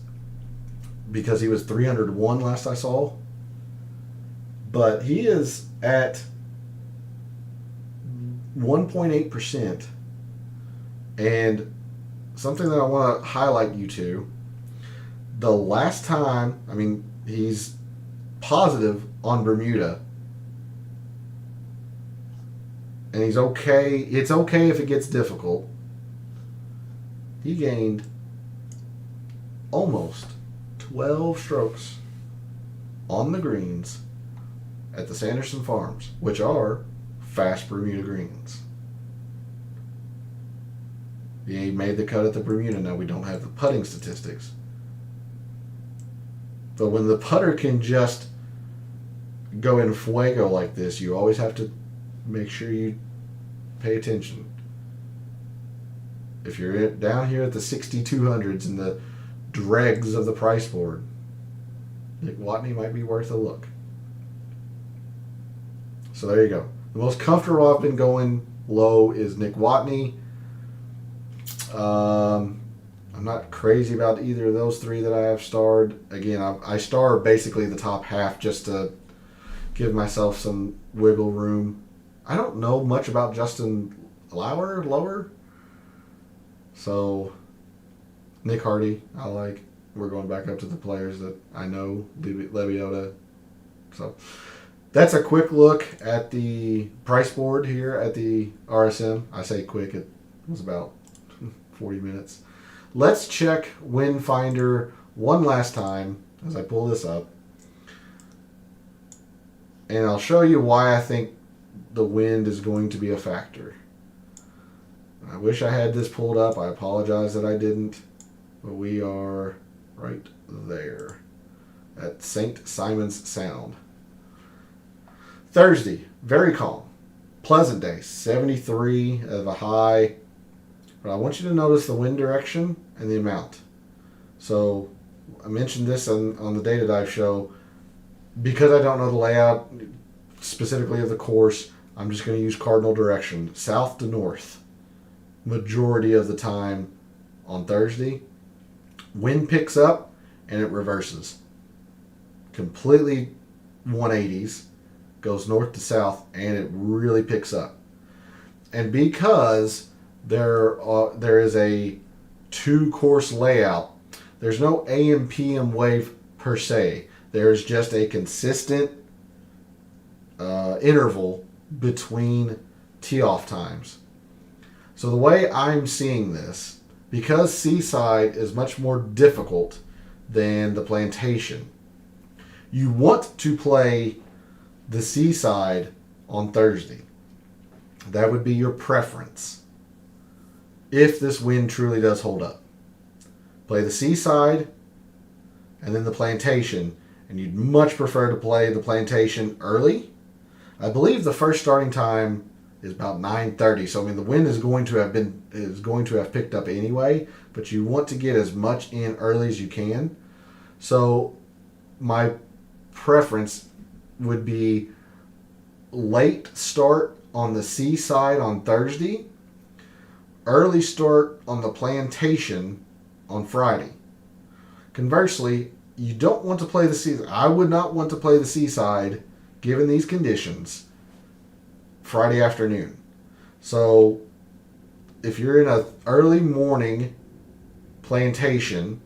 because he was 301 last I saw. But he is at 1.8%. And something that I want to highlight you to, the last time, he's positive on Bermuda. and he's okay. It's okay if it gets difficult. He gained almost 12 strokes on the greens at the Sanderson Farms, which are fast Bermuda greens. Yeah, he made the cut at the Bermuda. Now we don't have the putting statistics. But when the putter can just go in fuego like this, you always have to make sure you pay attention. If you're down here at the 6200s and the dregs of the price board, Nick Watney might be worth a look. So there you go. The most comfortable I've been going low is Nick Watney. I'm not crazy about either of those three that I have starred. Again, I star basically the top half just to give myself some wiggle room. I don't know much about Justin Lower. So, Nick Hardy, I like. We're going back up to the players that I know, Lebiota. So, that's a quick look at the price board here at the RSM. I say quick, it was about 40 minutes. Let's check Win Finder one last time as I pull this up. And I'll show you why I think the wind is going to be a factor. I wish I had this pulled up. I apologize that I didn't. But we are right there at St. Simon's Sound. Thursday, very calm. Pleasant day, 73 of a high. But I want you to notice the wind direction and the amount. So I mentioned this on the Data Dive show. Because I don't know the layout specifically of the course, I'm just going to use cardinal direction, south to north, majority of the time on Thursday. Wind picks up and it reverses. Completely 180s, goes north to south, and it really picks up. And because there is a two-course layout, there's no AM PM wave per se. There's just a consistent interval between tee-off times. So the way I'm seeing this, because Seaside is much more difficult than the Plantation, you want to play the Seaside on Thursday. That would be your preference if this wind truly does hold up. Play the Seaside and then the Plantation. And you'd much prefer to play the Plantation early. I believe the first starting time is about 9:30. So I mean the wind is going to have picked up anyway, but you want to get as much in early as you can. So my preference would be late start on the Seaside on Thursday, early start on the Plantation on Friday. Conversely, you don't want to play the Seaside. I would not want to play the Seaside, given these conditions, Friday afternoon. So, if you're in an early morning Plantation,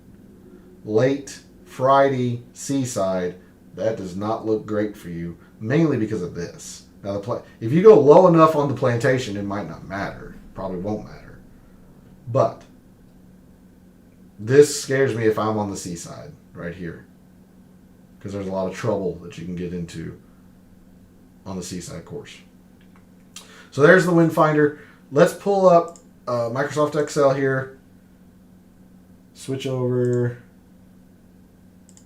late Friday Seaside, that does not look great for you, mainly because of this. Now, if you go low enough on the Plantation, it might not matter. Probably won't matter. But this scares me if I'm on the Seaside right here, because there's a lot of trouble that you can get into on the Seaside course. So there's the wind finder. Let's pull up Microsoft Excel here. Switch over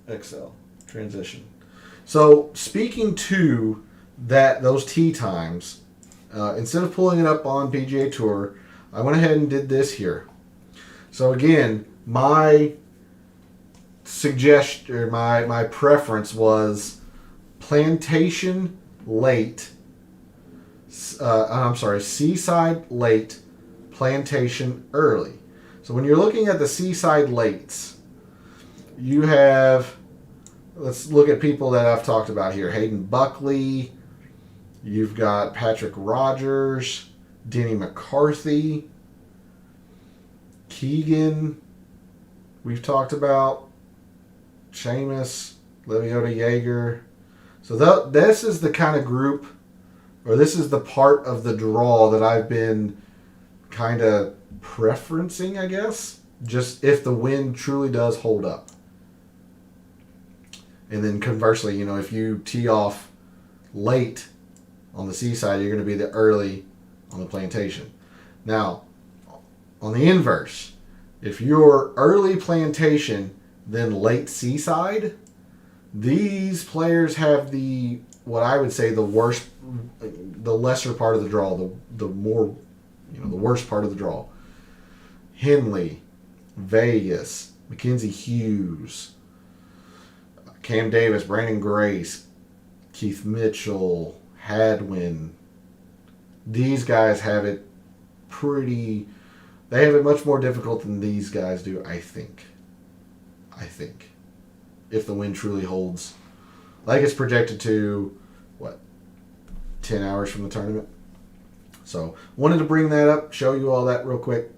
Excel transition. So speaking to those tee times, instead of pulling it up on PGA Tour, I went ahead and did this here. So again, my suggestion, or my preference was Plantation late. Seaside late, Plantation early. So when you're looking at the Seaside lates, you have, let's look at people that I've talked about here. Hayden Buckley, you've got Patrick Rogers, Denny McCarthy, Keegan, we've talked about, Seamus, Leviota Yeager. So this is the kind of group or this is the part of the draw that I've been kind of preferencing, I guess. Just if the wind truly does hold up. And then conversely, you know, if you tee off late on the seaside, you're going to be the early on the plantation. Now, on the inverse, if you're early plantation, then late seaside, these players have the, what I would say, the worst, the lesser part of the draw, the more, you know, the worst part of the draw. Henley, Vegas, Mackenzie Hughes, Cam Davis, Brandon Grace, Keith Mitchell, Hadwin. These guys have it pretty, they have it much more difficult than these guys do, I think. If the wind truly holds. Like it's projected to, 10 hours from the tournament. So, wanted to bring that up, show you all that real quick.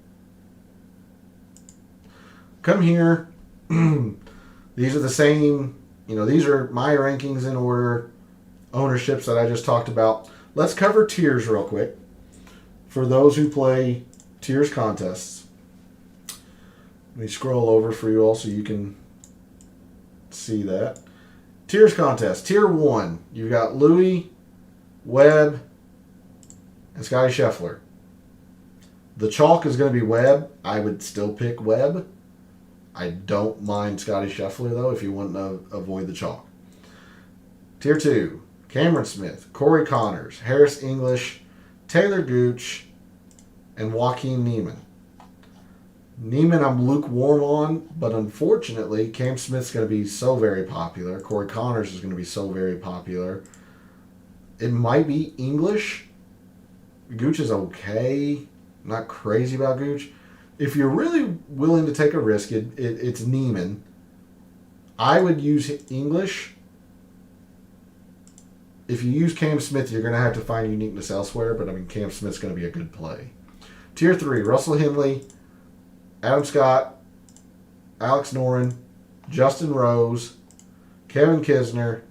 Come here. These are the same, you know, these are my rankings in order, ownerships that I just talked about. Let's cover tiers real quick for those who play tiers contests. Let me scroll over for you all so you can see that. Tiers contest. Tier 1. You've got Louis, Webb, and Scotty Scheffler. The chalk is going to be Webb. I would still pick Webb. I don't mind Scotty Scheffler, though, if you want to avoid the chalk. Tier 2. Cameron Smith, Corey Connors, Harris English, Taylor Gooch, and Joaquin Niemann. Niemann I'm lukewarm on, but unfortunately, Cam Smith's going to be so very popular. Corey Connors is going to be so very popular. It might be English. Gooch is okay. I'm not crazy about Gooch. If you're really willing to take a risk, it's Niemann. I would use English. If you use Cam Smith, you're going to have to find uniqueness elsewhere, but I mean, Cam Smith's going to be a good play. Tier 3, Russell Henley, Adam Scott, Alex Noren, Justin Rose, Kevin Kisner.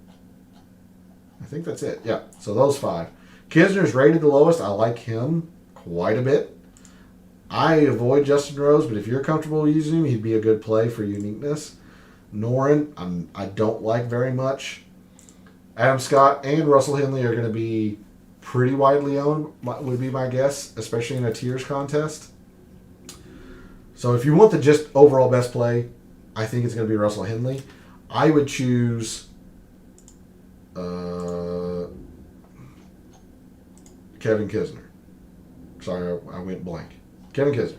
I think that's it. Yeah, so those 5. Kisner's rated the lowest. I like him quite a bit. I avoid Justin Rose, but if you're comfortable using him, he'd be a good play for uniqueness. Noren, I don't like very much. Adam Scott and Russell Henley are going to be pretty widely owned, would be my guess, especially in a tiers contest. So if you want the just overall best play, I think it's going to be Russell Henley. I would choose Kevin Kisner. Sorry, I went blank. Kevin Kisner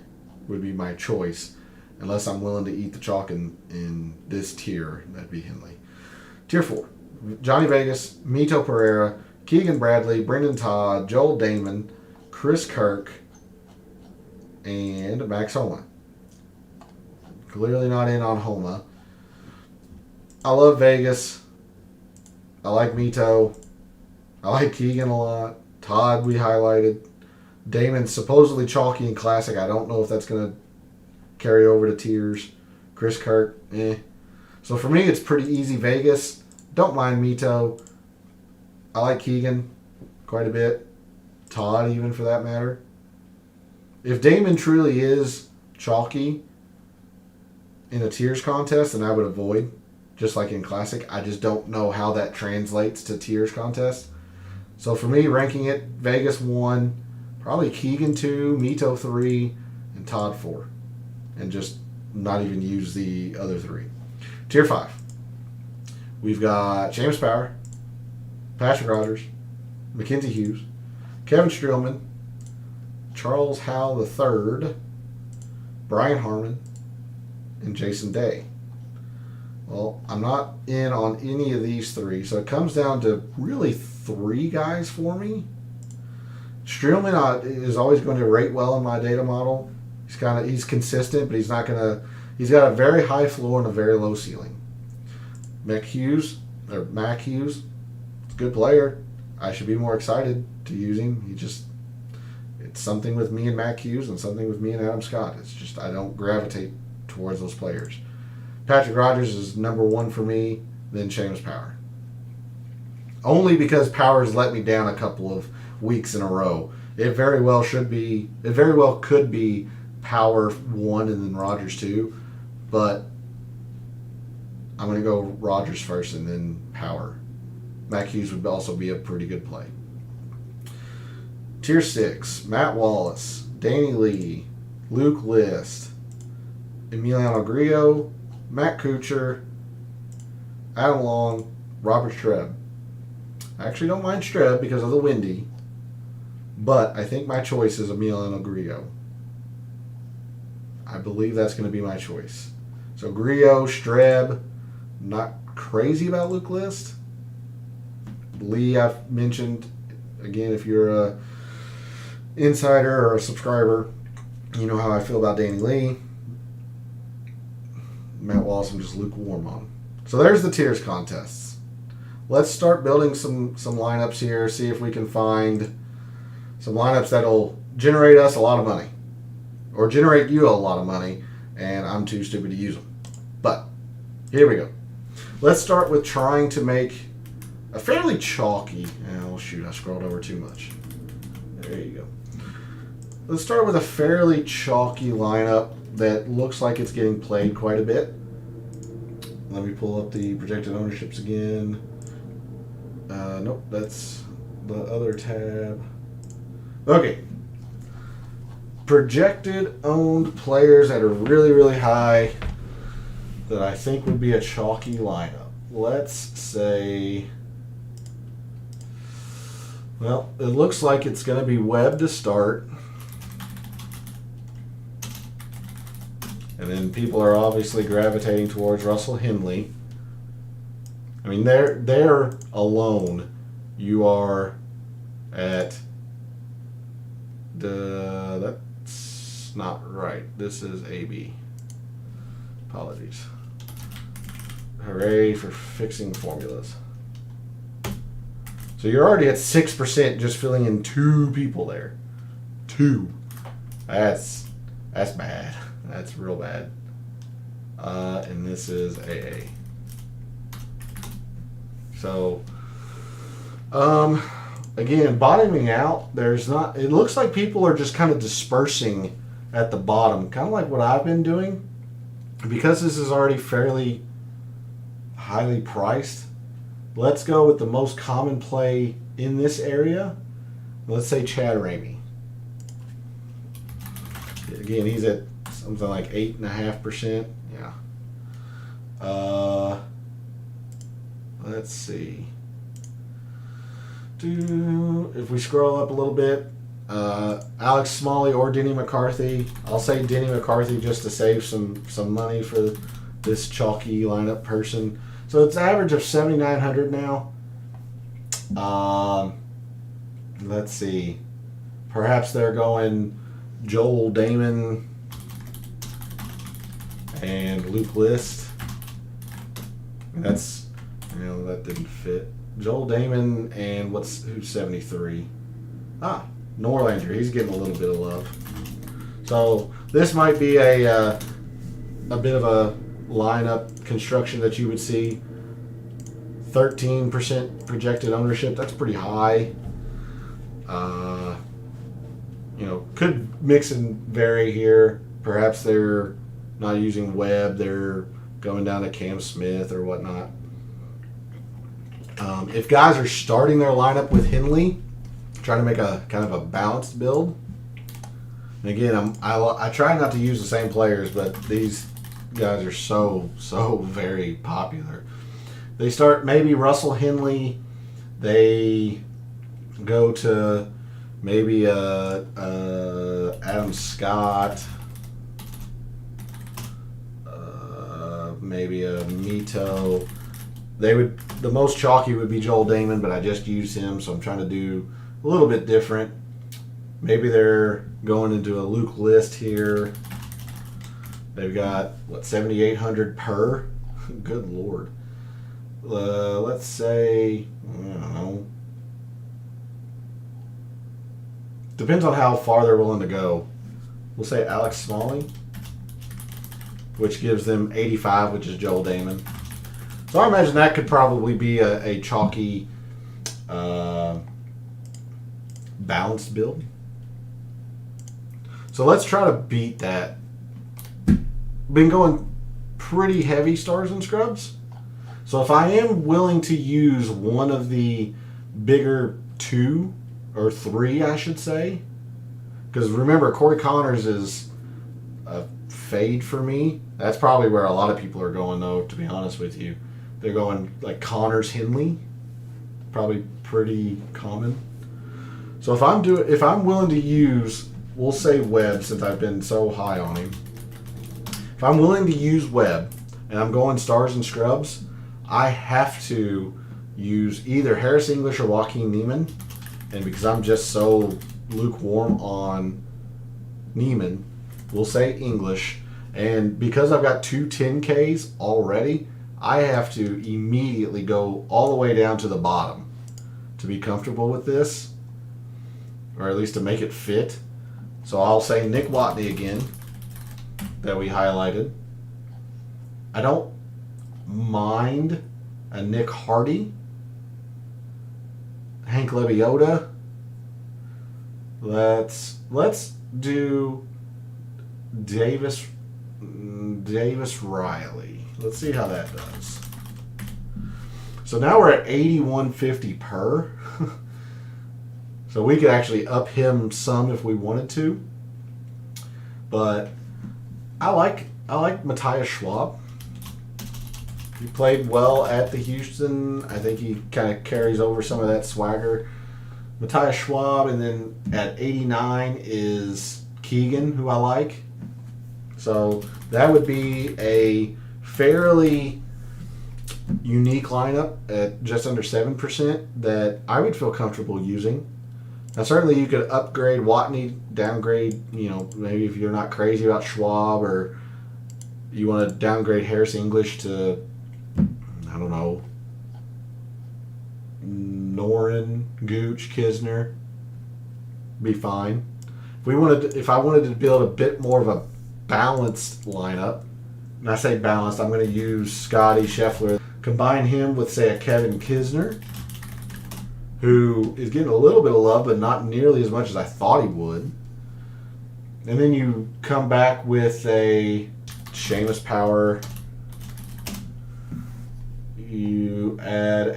would be my choice, unless I'm willing to eat the chalk in this tier. That'd be Henley. Tier 4. Johnny Vegas, Mito Pereira, Keegan Bradley, Brendan Todd, Joel Damon, Chris Kirk, and Max Homa. Clearly not in on Homa. I love Vegas. I like Mito. I like Keegan a lot. Todd we highlighted. Damon supposedly chalky and classic. I don't know if that's going to carry over to tiers. Chris Kirk, So for me, it's pretty easy Vegas. Don't mind Mito. I like Keegan quite a bit. Todd, even for that matter. If Damon truly is chalky in a tiers contest, then I would avoid, just like in Classic. I just don't know how that translates to tiers contest. So for me, ranking it, Vegas 1, probably Keegan 2, Mito 3, and Todd 4. And just not even use the other 3. Tier 5. We've got James Power, Patrick Rogers, Mackenzie Hughes, Kevin Streelman, Charles Howell III, Brian Harmon, and Jason Day. Well, I'm not in on any of these 3, so it comes down to really 3 guys for me. Streelman is always going to rate well in my data model. He's consistent, but he's got a very high floor and a very low ceiling. Mac Hughes, it's a good player. I should be more excited to use him. It's something with me and Mac Hughes and something with me and Adam Scott. It's just I don't gravitate towards those players. Patrick Rogers is number 1 for me, then Seamus Power. only because Powers let me down a couple of weeks in a row. It very well should be. It very well could be Power 1 and then Rodgers 2, but I'm going to go Rodgers first and then Power. Mac Hughes would also be a pretty good play. Tier 6, Matt Wallace, Danny Lee, Luke List, Emiliano Grillo, Matt Kuchar, Adam Long, Robert Streb. I actually don't mind Streb because of the windy, but I think my choice is Emiliano Grillo. I believe that's going to be my choice. So Grillo, Streb, not crazy about Luke List. Lee, I've mentioned, again, if you're a insider or a subscriber, you know how I feel about Danny Lee. Matt Wallace, I'm just lukewarm on. So there's the tiers contests. Let's start building some lineups here, see if we can find some lineups that'll generate us a lot of money. Or generate you a lot of money, and I'm too stupid to use them. But, here we go. Let's start with trying to make a fairly chalky... Oh, shoot, I scrolled over too much. There you go. Let's start with a fairly chalky lineup that looks like it's getting played quite a bit. Let me pull up the projected ownerships again. Nope, that's the other tab. Okay. Projected owned players that are really, really high that I think would be a chalky lineup. Let's say... Well, it looks like it's going to be Webb to start. And then people are obviously gravitating towards Russell Henley. I mean, they're alone. You are at that's not right. This is AB. Apologies. Hooray for fixing formulas. So you're already at 6% just filling in 2 people there. 2. That's bad. That's real bad. And this is AA. So, again, bottoming out, there's not... It looks like people are just kind of dispersing at the bottom. Kind of like what I've been doing. Because this is already fairly highly priced, let's go with the most common play in this area. Let's say Chad Ramey. Again, he's at something like 8.5%. Yeah. Let's see. If we scroll up a little bit, Alex Smalley or Denny McCarthy. I'll say Denny McCarthy just to save some money for this chalky lineup person. So it's an average of 7,900 now. Let's see. Perhaps they're going Joel Damon and Luke List. That's, that didn't fit. Joel Damon and who's 73? Norlander. He's getting a little bit of love. So this might be a bit of a lineup construction that you would see. 13% projected ownership. That's pretty high. Could mix and vary here. Perhaps they're not using Webb. They're going down to Cam Smith or whatnot. If guys are starting their lineup with Henley, trying to make a kind of a balanced build. And again, I try not to use the same players, but these guys are so very popular. They start maybe Russell Henley. They go to maybe Adam Scott, maybe a Mito. The most chalky would be Joel Damon, but I just used him, so I'm trying to do a little bit different. Maybe they're going into a Luke List here. They've got 7,800 per. Good Lord. Let's say, I don't know. Depends on how far they're willing to go. We'll say Alex Smalley, which gives them 85, which is Joel Damon. So I imagine that could probably be a chalky balanced build. So let's try to beat that. Been going pretty heavy stars and scrubs. So if I am willing to use one of the bigger 2 or 3, I should say, because remember, Corey Connors is a fade for me. That's probably where a lot of people are going, though, to be honest with you. They're going like Connors Henley, probably pretty common. So if I'm willing to use, we'll say Webb, since I've been so high on him. If I'm willing to use Webb and I'm going stars and scrubs, I have to use either Harris English or Joaquin Neiman. And because I'm just so lukewarm on Neiman, we'll say English. And because I've got 2 10Ks already, I have to immediately go all the way down to the bottom to be comfortable with this, or at least to make it fit. So I'll say Nick Watney again, that we highlighted. I don't mind a Nick Hardy, Hank Lebioda. Let's do Davis Riley. Let's see how that does. So now we're at 81.50 per. So we could actually up him some if we wanted to. But I like Matthias Schwab. He played well at the Houston. I think he kind of carries over some of that swagger. Matthias Schwab, and then at 89 is Keegan, who I like. So that would be a fairly unique lineup at just under 7% that I would feel comfortable using. Now, certainly you could upgrade Watney, downgrade, maybe if you're not crazy about Schwab, or you want to downgrade Harris English to, I don't know, Noren, Gooch, Kisner, be fine. If I wanted to build a bit more of a balanced lineup, and I say balanced, I'm going to use Scotty Scheffler, combine him with, say, a Kevin Kisner, who is getting a little bit of love, but not nearly as much as I thought he would. And then you come back with a Seamus Power. You add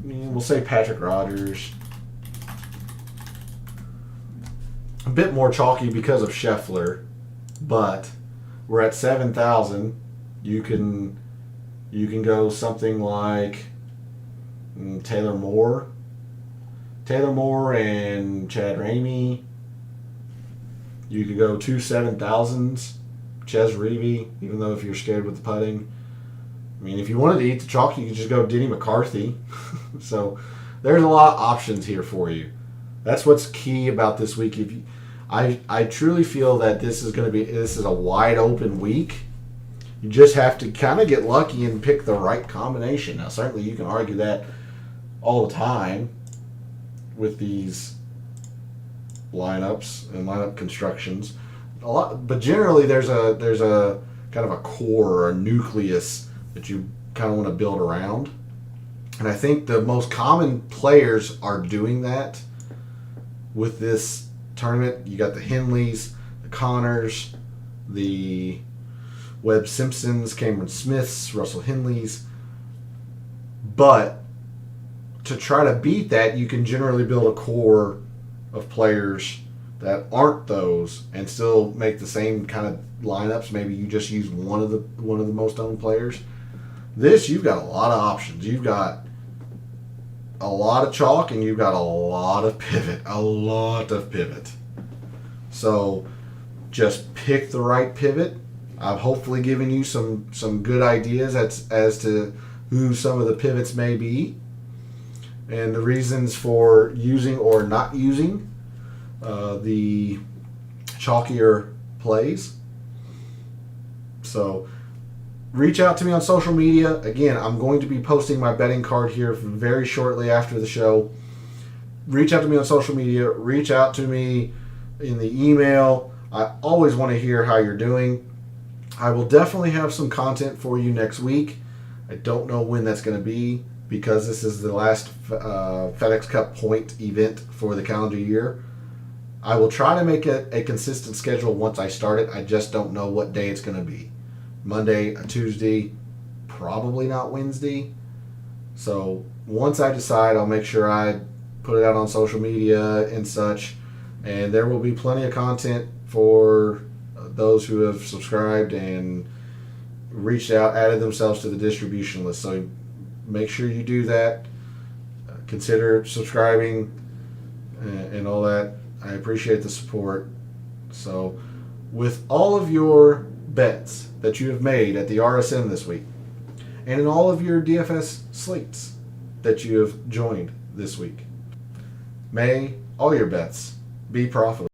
we'll say Patrick Rogers. A bit more chalky because of Scheffler, but we're at 7,000. You can go something like Taylor Moore and Chad Ramey. You could go 2 7,000s, Ches Reavie, even though if you're scared with the putting. I mean, if you wanted to eat the chalk, you could just go Denny McCarthy. So there's a lot of options here for you. That's what's key about this week. I truly feel that this is a wide open week. You just have to kind of get lucky and pick the right combination. Now, certainly you can argue that all the time with these lineups and lineup constructions. But generally there's a kind of a core or a nucleus that you kind of want to build around. And I think the most common players are doing that with this tournament. You got the Henleys, the Connors, the Webb Simpsons, Cameron Smiths, Russell Henleys. But to try to beat that, you can generally build a core of players that aren't those and still make the same kind of lineups. Maybe you just use one of the most owned players. This, you've got a lot of options. You've got a lot of chalk and you've got a lot of pivot. So just pick the right pivot. I've hopefully given you some good ideas as to who some of the pivots may be and the reasons for using or not using the chalkier plays. So reach out to me on social media. Again, I'm going to be posting my betting card here very shortly after the show. Reach out to me on social media. Reach out to me in the email. I always want to hear how you're doing. I will definitely have some content for you next week. I don't know when that's going to be. because this is the last FedEx Cup point event for the calendar year. I will try to make it a consistent schedule once I start it. I just don't know what day it's going to be. Monday, a Tuesday, probably not Wednesday. So once I decide, I'll make sure I put it out on social media and such. And there will be plenty of content for those who have subscribed and reached out, added themselves to the distribution list. So make sure you do that. Consider subscribing and all that. I appreciate the support. So with all of your bets that you have made at the RSM this week, and in all of your DFS slates that you have joined this week, may all your bets be profitable.